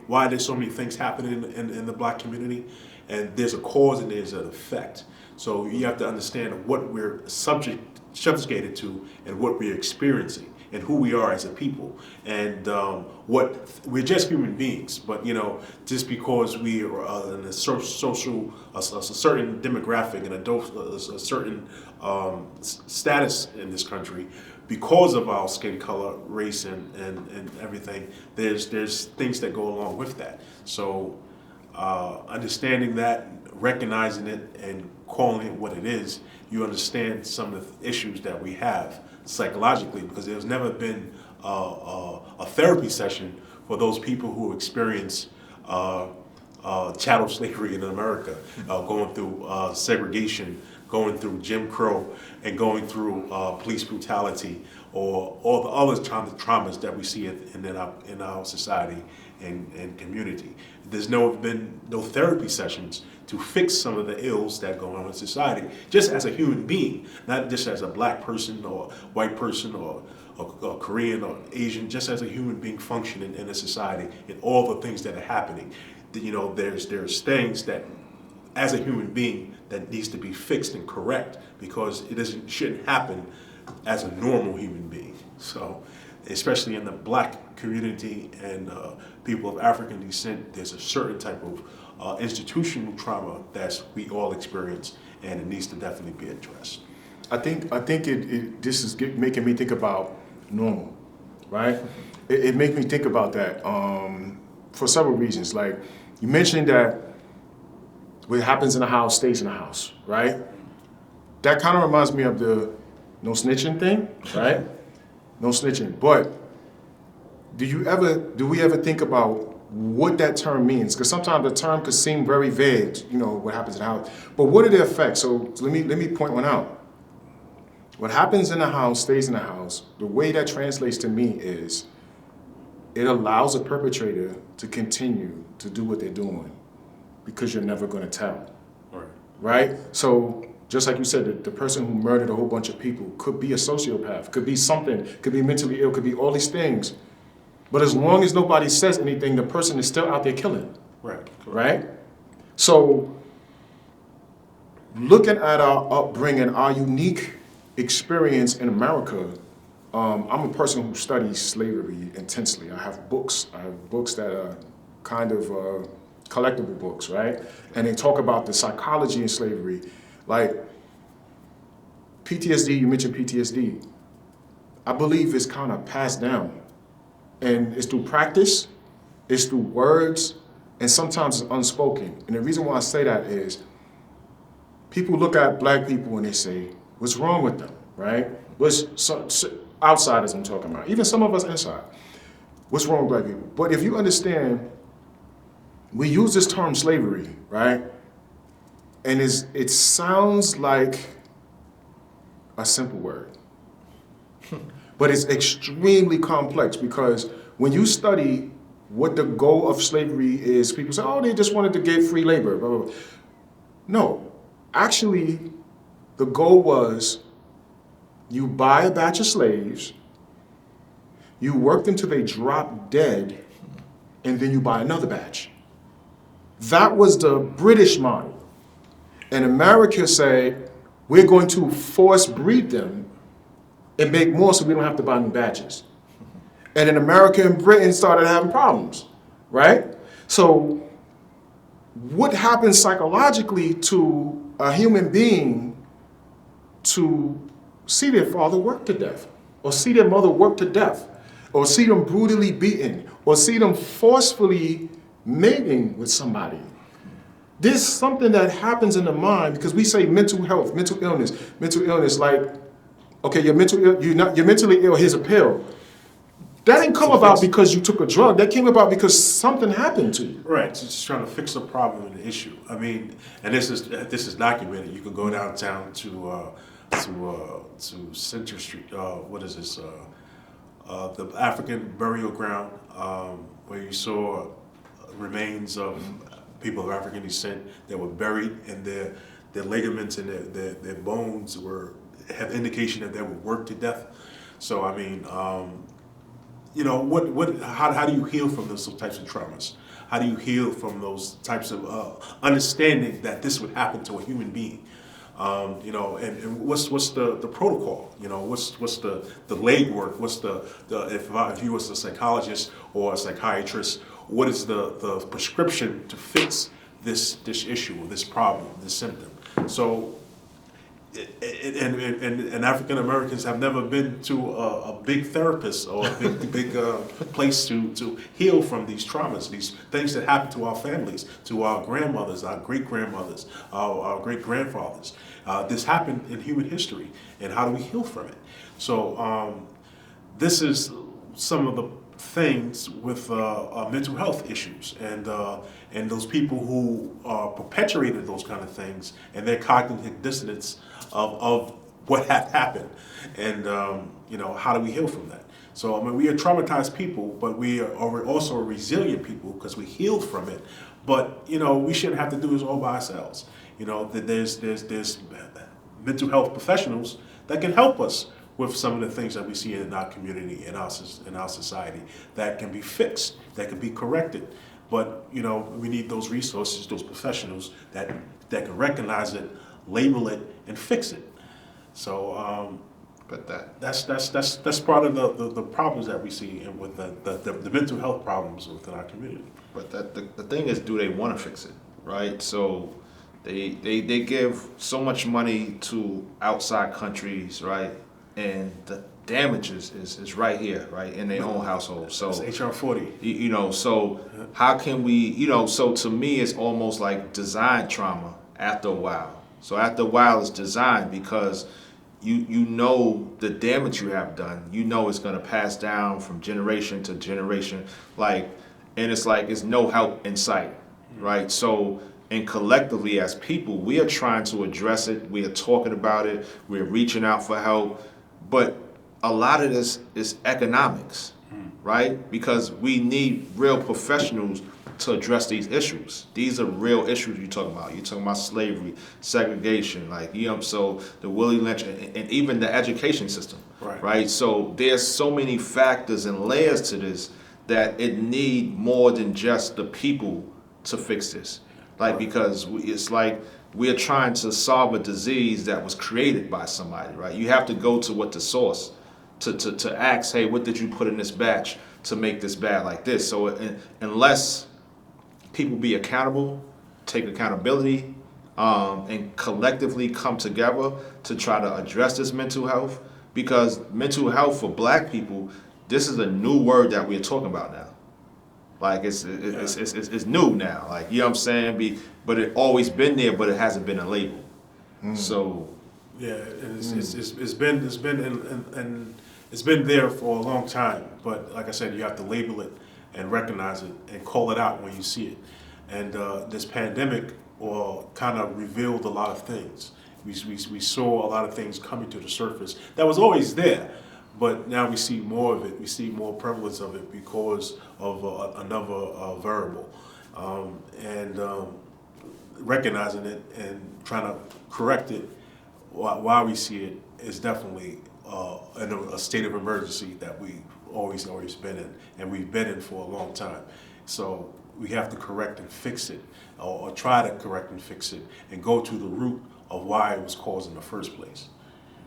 why there's so many things happening in the black community, and there's a cause and there's an effect. So you have to understand what we're subjugated to and what we're experiencing and who we are as a people, and what we're just human beings. But just because we are in a social, a certain demographic and a certain status in this country, because of our skin color, race, and everything, there's things that go along with that. So understanding that, recognizing it, and calling it what it is, you understand some of the issues that we have psychologically, because there's never been a therapy session for those people who experience chattel slavery in America, going through segregation, going through Jim Crow, and going through police brutality, or all the other traumas that we see in our society and community. There's been no therapy sessions to fix some of the ills that go on in society, just as a human being, not just as a black person or white person or Korean or Asian, just as a human being functioning in a society and all the things that are happening. There's things that, as a human being, that needs to be fixed and correct, because shouldn't happen as a normal human being. So, especially in the black community and people of African descent, there's a certain type of institutional trauma that we all experience, and it needs to definitely be addressed. I think this is making me think about normal, right? It makes me think about that for several reasons. Like, you mentioned that what happens in the house stays in the house, right? That kind of reminds me of the no snitching thing, right? No snitching. But do we ever think about what that term means? Because sometimes the term could seem very vague, what happens in the house. But what are the effects? So let me point one out. What happens in the house stays in the house. The way that translates to me is it allows a perpetrator to continue to do what they're doing, because you're never going to tell, right? So just like you said, the person who murdered a whole bunch of people could be a sociopath, could be something, could be mentally ill, could be all these things. But as long as nobody says anything, the person is still out there killing. Right? So looking at our upbringing, our unique experience in America, I'm a person who studies slavery intensely. I have books that are kind of collectible books, right? And they talk about the psychology in slavery. Like PTSD, you mentioned PTSD. I believe it's kind of passed down. And it's through practice, it's through words, and sometimes it's unspoken. And the reason why I say that is people look at black people and they say, what's wrong with them, right? Outsiders I'm talking about, even some of us inside. What's wrong with black people? But if you understand, we use this term slavery, right? And it sounds like a simple word. But it's extremely complex, because when you study what the goal of slavery is, people say, oh, they just wanted to get free labor, blah, blah, blah. No, actually, the goal was you buy a batch of slaves, you work them till they drop dead, and then you buy another batch. That was the British model. And America said, we're going to force breed them and make more so we don't have to buy new batches. And then America and Britain started having problems, right? So what happens psychologically to a human being to see their father work to death, or see their mother work to death, or see them brutally beaten, or see them forcefully mating with somebody? There's something that happens in the mind, because we say mental health, mental illness, like, okay, you're mentally ill, here's a pill. That didn't come about because you took a drug. That came about because something happened to you. Right, it's just trying to fix a problem and the issue. I mean, and this is documented. You can go downtown to Center Street. What is this? The African burial ground, where you saw remains of people of African descent that were buried, and their ligaments and their bones have indication that they were worked to death. So I mean, how do you heal from those types of traumas? How do you heal from those types of understanding that this would happen to a human being? And what's the protocol? What's the legwork? What's if you was a psychologist or a psychiatrist, what is the prescription to fix this issue, this problem, this symptom? So, and African Americans have never been to a big therapist or a big place to heal from these traumas, these things that happen to our families, to our grandmothers, our great grandmothers, our great grandfathers. This happened in human history, and how do we heal from it? So this is some of the things with mental health issues, and those people who perpetuated those kind of things, and their cognitive dissonance of what had happened, and how do we heal from that? So we are traumatized people, but we are also resilient people because we healed from it. But we shouldn't have to do this all by ourselves. That there's mental health professionals that can help us with some of the things that we see in our community, in our society, that can be fixed, that can be corrected. But we need those resources, those professionals that can recognize it, label it, and fix it. So, but that's part of the problems that we see with the mental health problems within our community. But the thing is, do they want to fix it, right? So they give so much money to outside countries, right? And the damages is right here, right, in their own household. So it's HR 40. So how can we, so to me it's almost like design trauma after a while. So after a while it's designed because you know the damage you have done. It's going to pass down from generation to generation, and it's no help in sight, right? So, and collectively as people, we are trying to address it. We are talking about it. We're reaching out for help. But a lot of this is economics, right? Because we need real professionals to address these issues. These are real issues you're talking about. You're talking about slavery, segregation, so the Willie Lynch, and even the education system, right? So there's so many factors and layers to this that it need more than just the people to fix this. Because it's like we're trying to solve a disease that was created by somebody, right? You have to go to what the source to ask, hey, what did you put in this batch to make this bad like this? So unless people be accountable, take accountability, and collectively come together to try to address this mental health, because mental health for Black people, this is a new word that we're talking about now. It's new now, what I'm saying? But it always been there, but it hasn't been a label. So yeah, it's been there for a long time. But like I said, you have to label it and recognize it and call it out when you see it. And this pandemic kind of revealed a lot of things. We saw a lot of things coming to the surface that was always there. But now we see more of it. We see more prevalence of it because of another variable. And recognizing it and trying to correct it while we see it is definitely in a state of emergency that we've always been in, and we've been in for a long time. So we have to correct and fix it, or try to correct and fix it, and go to the root of why it was caused in the first place.